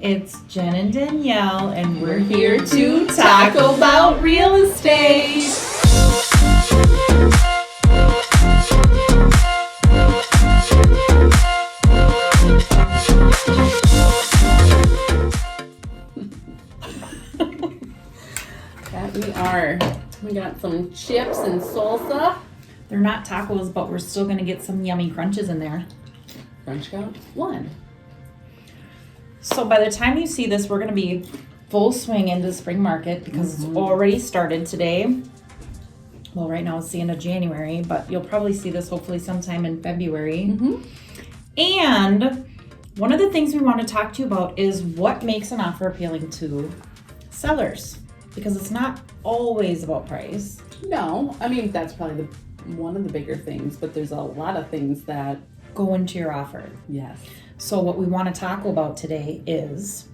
it's Jen and Danielle, and we're here to talk about real estate. That we are. We got some chips and salsa. They're not tacos, but we're still going to get some yummy crunches in there. Crunch count 1. So by the time you see this, we're going to be full swing into the spring market because it's already started today. Well, right now it's the end of January, but you'll probably see this hopefully sometime in February. And one of the things we want to talk to you about is what makes an offer appealing to sellers, because it's not always about price. No, I mean, that's probably one of the bigger things, but there's a lot of things that go into your offer. Yes. So what we want to talk about today is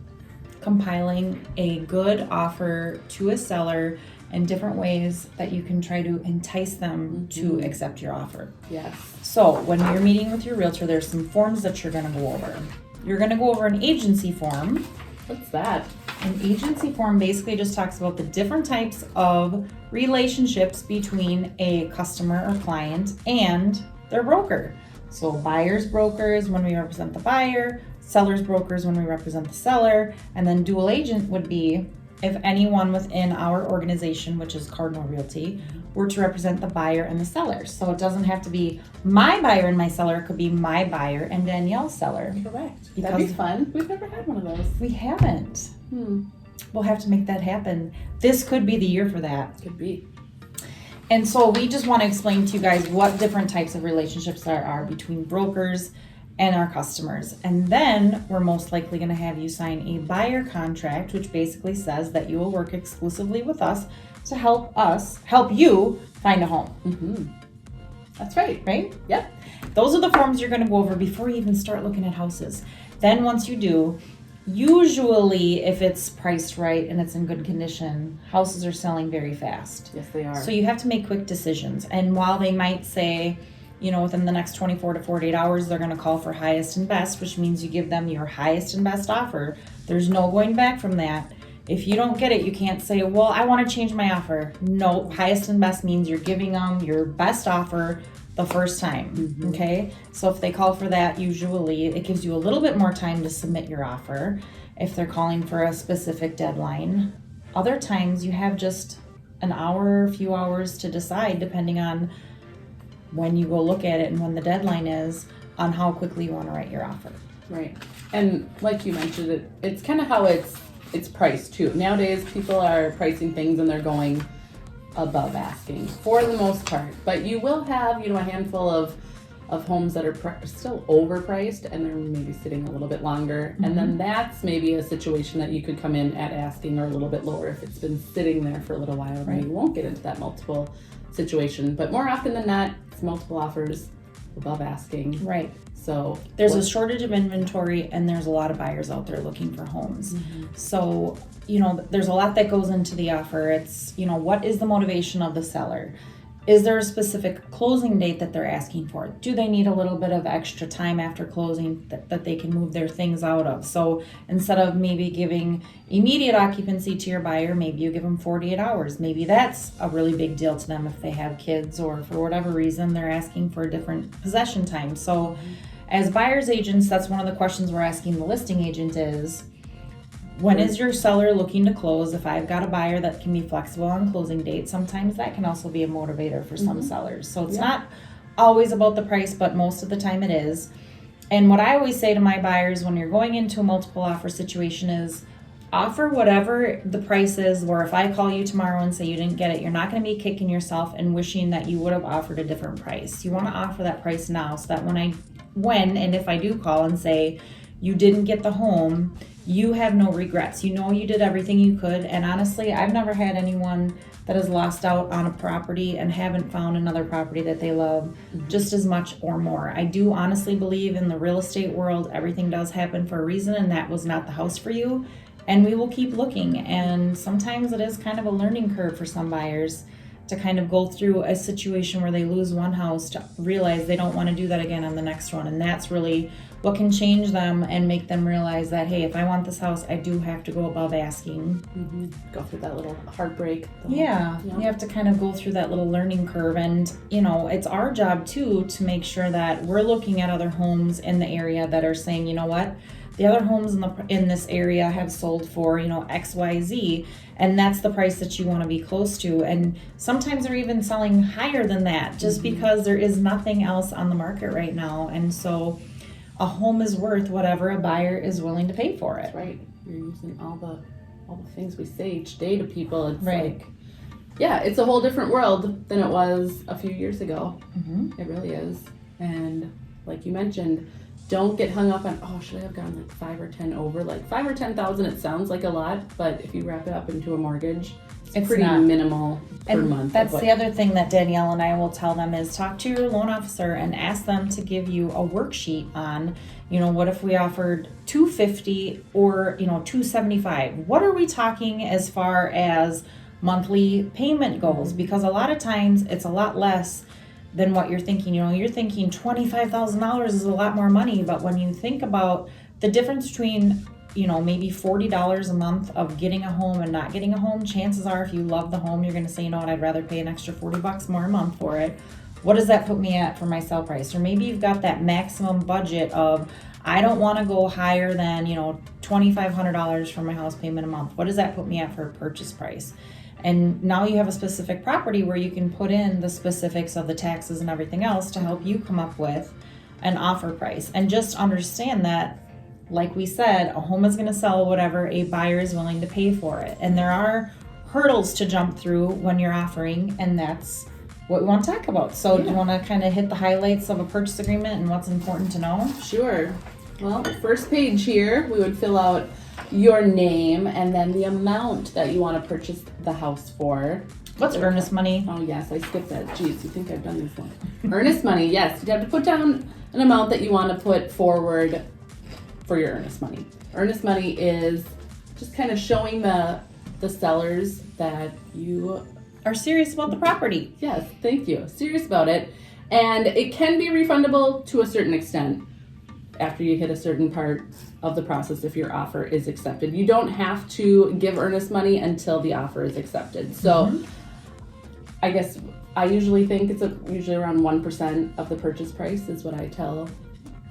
compiling a good offer to a seller and different ways that you can try to entice them to accept your offer. Yes. So when you're meeting with your realtor, there's some forms that you're going to go over. You're going to go over an agency form. What's that? An agency form basically just talks about the different types of relationships between a customer or client and their broker. So buyer's brokers when we represent the buyer, seller's brokers when we represent the seller, and then dual agent would be if anyone within our organization, which is Cardinal Realty, were to represent the buyer and the seller. So it doesn't have to be my buyer and my seller, it could be my buyer and Danielle's seller. Correct. That'd be fun. We've never had one of those. We haven't. We'll have to make that happen. This could be the year for that. Could be. And so we just want to explain to you guys what different types of relationships there are between brokers and our customers. And then we're most likely going to have you sign a buyer contract, which basically says that you will work exclusively with us to help you find a home. That's right. Right? Yep. Those are the forms you're going to go over before you even start looking at houses. Then once you do, usually if it's priced right and it's in good condition, houses are selling very fast. Yes, they are. So you have to make quick decisions. And while they might say, within the next 24 to 48 hours, they're going to call for highest and best, which means you give them your highest and best offer. There's no going back from that. If you don't get it, you can't say, well, I want to change my offer. No, highest and best means you're giving them your best offer the first time. Okay? So if they call for that, usually it gives you a little bit more time to submit your offer if they're calling for a specific deadline. Other times you have just an hour, a few hours to decide, depending on when you go look at it and when the deadline is, on how quickly you want to write your offer. Right. And like you mentioned, it's kind of how it's priced too. Nowadays, people are pricing things and they're going above asking for the most part. But you will have, a handful of homes that are still overpriced and they're maybe sitting a little bit longer. And then that's maybe a situation that you could come in at asking or a little bit lower if it's been sitting there for a little while. Right. You won't get into that multiple situation. But more often than not, it's multiple offers above asking. Right. So there's a shortage of inventory and there's a lot of buyers out there looking for homes. So, there's a lot that goes into the offer. It's, what is the motivation of the seller? Is there a specific closing date that they're asking for? Do they need a little bit of extra time after closing that they can move their things out of? So instead of maybe giving immediate occupancy to your buyer, maybe you give them 48 hours. Maybe that's a really big deal to them if they have kids or for whatever reason they're asking for a different possession time. So as buyer's agents, that's one of the questions we're asking the listing agent is, when is your seller looking to close? If I've got a buyer that can be flexible on closing date, sometimes that can also be a motivator for some sellers. So it's not always about the price, but most of the time it is. And what I always say to my buyers when you're going into a multiple offer situation is offer whatever the price is, where if I call you tomorrow and say you didn't get it, you're not going to be kicking yourself and wishing that you would have offered a different price. You want to offer that price now so that when and if I do call and say you didn't get the home, you have no regrets. You did everything you could. And honestly, I've never had anyone that has lost out on a property and haven't found another property that they love just as much or more. I do honestly believe in the real estate world, everything does happen for a reason, and that was not the house for you. And we will keep looking. And sometimes it is kind of a learning curve for some buyers to kind of go through a situation where they lose one house to realize they don't want to do that again on the next one. And that's really what can change them and make them realize that, hey, if I want this house, I do have to go above asking. Go through that little heartbreak. Yeah, you have to kind of go through that little learning curve. And, you know, it's our job too to make sure that we're looking at other homes in the area that are saying, you know what, the other homes in this area have sold for, you know, XYZ, and that's the price that you want to be close to. And sometimes they're even selling higher than that just because there is nothing else on the market right now. And so a home is worth whatever a buyer is willing to pay for it. That's right. You're using all the things we say each day to people. It's right. like, yeah, it's a whole different world than it was a few years ago. It really is. And like you mentioned, don't get hung up on, oh, should I have gone like 5 or 10 over? Like 5 or 10,000, it sounds like a lot, but if you wrap it up into a mortgage, it's pretty not minimal per month. That's the other thing that Danielle and I will tell them is talk to your loan officer and ask them to give you a worksheet on, you know, what if we offered $250 or, you know, $275? What are we talking as far as monthly payment goes? Because a lot of times it's a lot less than what you're thinking. You know, you're thinking $25,000 is a lot more money, but when you think about the difference between, you know, maybe $40 a month of getting a home and not getting a home, chances are if you love the home, you're going to say, you know what, I'd rather pay an extra $40 more a month for it. What does that put me at for my sale price? Or maybe you've got that maximum budget of, I don't want to go higher than, you know, $2,500 for my house payment a month. What does that put me at for a purchase price? And now you have a specific property where you can put in the specifics of the taxes and everything else to help you come up with an offer price. And just understand that, like we said, a home is going to sell whatever a buyer is willing to pay for it. And there are hurdles to jump through when you're offering, and that's what we want to talk about. So do you want to kind of hit the highlights of a purchase agreement and what's important to know? Sure. Well, the first page here, we would fill out your name and then the amount that you want to purchase the house for. What's earnest money? Oh yes, I skipped that. Jeez, you think I've done this one. Earnest money, yes. You have to put down an amount that you want to put forward for your earnest money. Earnest money is just kind of showing the sellers that you are serious about the property. Yes, thank you. Serious about it. And it can be refundable to a certain extent after you hit a certain part of the process if your offer is accepted. You don't have to give earnest money until the offer is accepted. So I guess I usually think it's usually around 1% of the purchase price is what I tell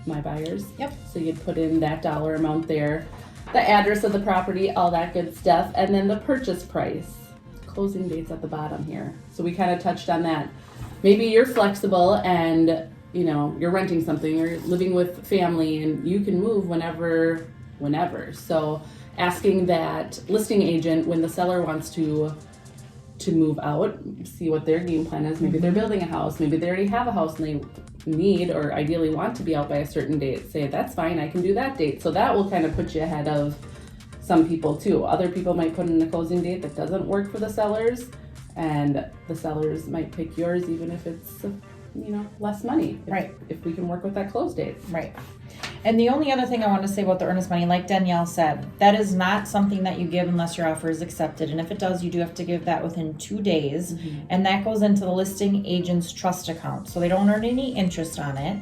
my buyers. Yep. So you'd put in that dollar amount there, the address of the property, all that good stuff, and then the purchase price. Closing dates at the bottom here. So we kind of touched on that. Maybe you're flexible and you know, you're renting something, you're living with family, and you can move whenever. So asking that listing agent when the seller wants to move out, see what their game plan is. Maybe they're building a house, maybe they already have a house and they need or ideally want to be out by a certain date. Say, that's fine, I can do that date. So that will kind of put you ahead of some people too. Other people might put in a closing date that doesn't work for the sellers, and the sellers might pick yours even if it's less money. Right. If we can work with that close date. Right. And the only other thing I want to say about the earnest money, like Danielle said, that is not something that you give unless your offer is accepted. And if it does, you do have to give that within 2 days. And that goes into the listing agent's trust account. So they don't earn any interest on it.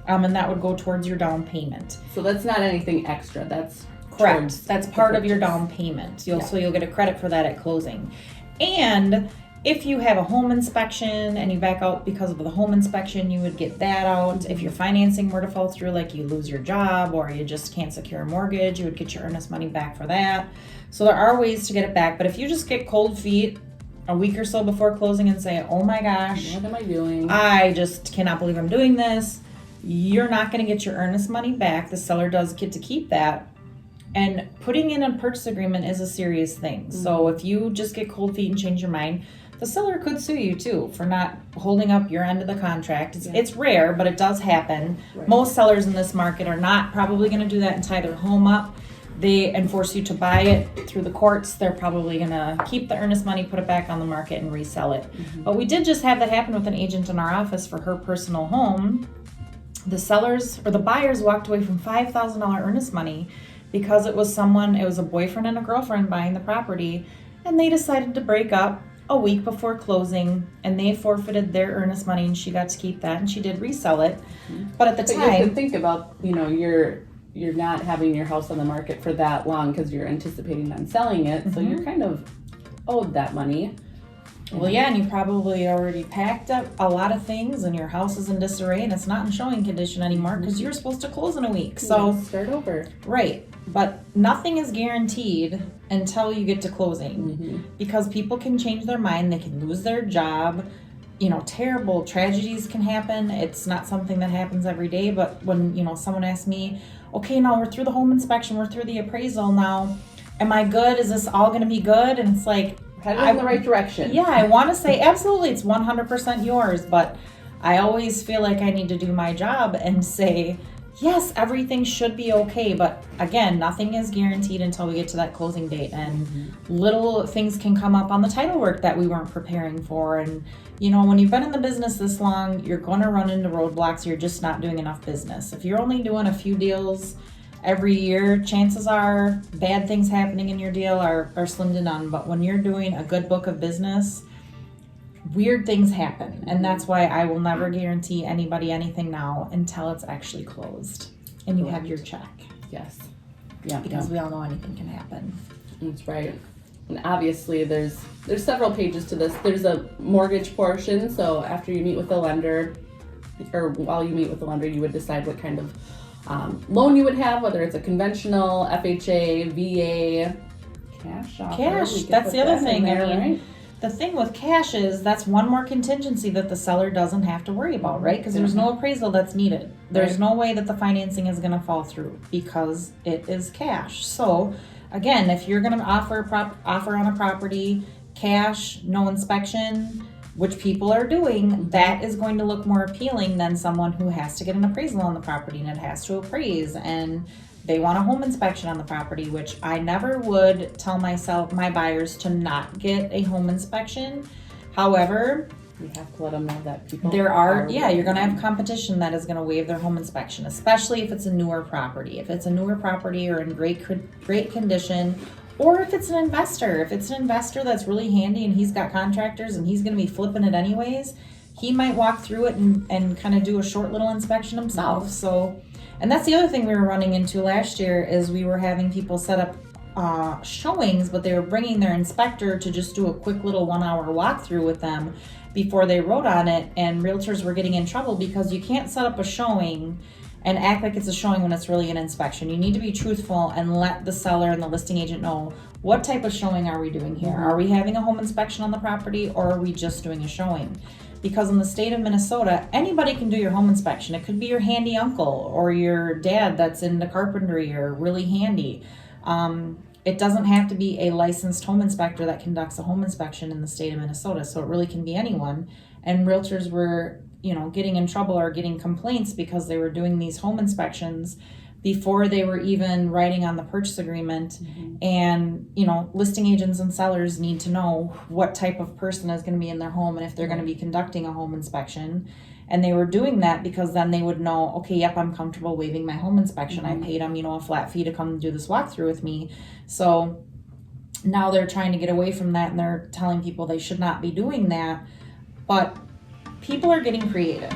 And that would go towards your down payment. So that's not anything extra. That's correct. That's part of your down payment. So you'll get a credit for that at closing. And if you have a home inspection and you back out because of the home inspection, you would get that out. If your financing were to fall through, like you lose your job or you just can't secure a mortgage, you would get your earnest money back for that. So there are ways to get it back. But if you just get cold feet a week or so before closing and say, oh my gosh, what am I doing? I just cannot believe I'm doing this, you're not going to get your earnest money back. The seller does get to keep that. And putting in a purchase agreement is a serious thing. So if you just get cold feet and change your mind, the seller could sue you too for not holding up your end of the contract. It's rare, but it does happen. Right. Most sellers in this market are not probably going to do that and tie their home up. They enforce you to buy it through the courts. They're probably going to keep the earnest money, put it back on the market, and resell it. But we did just have that happen with an agent in our office for her personal home. The sellers or the buyers walked away from $5,000 earnest money because it was a boyfriend and a girlfriend buying the property, and they decided to break up a week before closing, and they forfeited their earnest money, and she got to keep that, and she did resell it. But at the But you have to time, think about, you're not having your house on the market for that long because you're anticipating on selling it, so you're kind of owed that money. well, yeah, and you probably already packed up a lot of things, and your house is in disarray, and it's not in showing condition anymore because you're supposed to close in a week. So start over. right, but nothing is guaranteed until you get to closing, because people can change their mind, they can lose their job, terrible tragedies can happen. It's not something that happens every day, but when someone asks me, okay, now we're through the home inspection, we're through the appraisal, now am I good, is this all going to be good? And it's like, Headed in the right direction. yeah, I want to say absolutely it's 100% yours, but I always feel like I need to do my job and say, yes, everything should be okay. But again, nothing is guaranteed until we get to that closing date. And little things can come up on the title work that we weren't preparing for. And, when you've been in the business this long, you're going to run into roadblocks. You're just not doing enough business. If you're only doing a few deals every year, chances are bad things happening in your deal are slim to none. But when you're doing a good book of business, weird things happen. And that's why I will never guarantee anybody anything now until it's actually closed and you have your check. Yes. Yeah. Because we all know anything can happen. That's right. And obviously there's several pages to this. There's a mortgage portion. So after you meet with the lender, or while you meet with the lender, you would decide what kind of loan you would have, whether it's a conventional, FHA, VA, cash offer. Cash, that's the other thing. There, right? The thing with cash is that's one more contingency that the seller doesn't have to worry about, right? Because there's no appraisal that's needed. There's no way that the financing is going to fall through because it is cash. So again, if you're going to offer on a property, cash, no inspection, which people are doing, that is going to look more appealing than someone who has to get an appraisal on the property and it has to appraise, and they want a home inspection on the property, which I never would tell my buyers to not get a home inspection. However, you have to let them know that people you're going to have competition that is going to waive their home inspection, especially if it's a newer property. If it's a newer property or in great condition, or if it's an investor. If it's an investor that's really handy and he's got contractors and he's going to be flipping it anyways, he might walk through it and kind of do a short little inspection himself. So, and that's the other thing we were running into last year is we were having people set up showings, but they were bringing their inspector to just do a quick little 1 hour walkthrough with them before they wrote on it, and realtors were getting in trouble because you can't set up a showing and act like it's a showing when it's really an inspection. You need to be truthful and let the seller and the listing agent know, what type of showing are we doing here? Are we having a home inspection on the property, or are we just doing a showing? Because in the state of Minnesota, anybody can do your home inspection. It could be your handy uncle or your dad that's into carpentry or really handy. It doesn't have to be a licensed home inspector that conducts a home inspection in the state of Minnesota. So it really can be anyone. And realtors were getting in trouble or getting complaints because they were doing these home inspections before they were even writing on the purchase agreement. And, listing agents and sellers need to know what type of person is going to be in their home and if they're going to be conducting a home inspection. And they were doing that because then they would know, okay, yep, I'm comfortable waiving my home inspection. I paid them, a flat fee to come do this walkthrough with me. So now they're trying to get away from that, and they're telling people they should not be doing that. But people are getting creative.